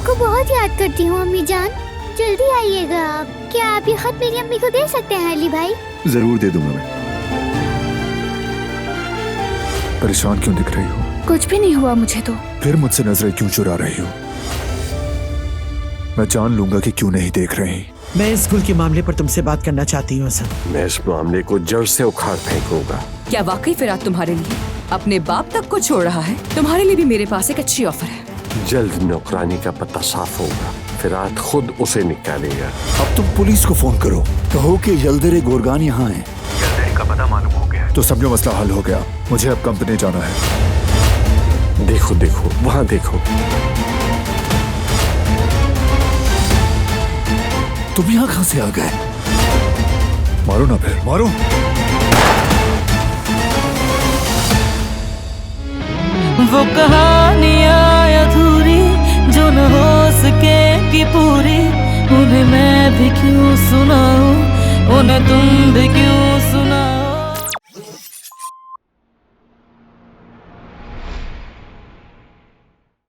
आपको बहुत याद करती हूँ अम्मी जान, जल्दी आइएगा आप। क्या आप ये खत मेरी अम्मी को दे सकते हैं अली भाई? जरूर दे दूंगा मैं। परेशान क्यों दिख रही हो? कुछ भी नहीं हुआ मुझे तो। फिर मुझसे नजरें क्यों चुरा रही हो? मैं जान लूंगा कि क्यों नहीं देख रही। मैं इस स्कूल के मामले पर तुमसे बात करना चाहती हूँ हसन। मैं इस मामले को जड़ से उखाड़ फेंकूंगा। क्या वाकई फिराद तुम्हारे लिए अपने बाप तक को छोड़ रहा है? तुम्हारे लिए भी मेरे पास एक अच्छी ऑफर है। जल्द नौकरानी का पता साफ होगा, फिराद खुद उसे निकालेगा। अब तुम पुलिस को फोन करो, कहो कि यल्दरे गोरगान यहाँ है। यल्दरे का पता मालूम हो गया तो समझो मसला हल हो गया। मुझे अब कंपनी जाना है। देखो देखो वहाँ देखो। तुम यहाँ कहाँ से आ गए? मारो ना, फिर मारो। वो कहानियाँ अधूरी जो न हो सके कि पूरी, उन्हें मैं भी क्यों सुनाऊं, उन्हें तुम भी क्यों सुनाओ।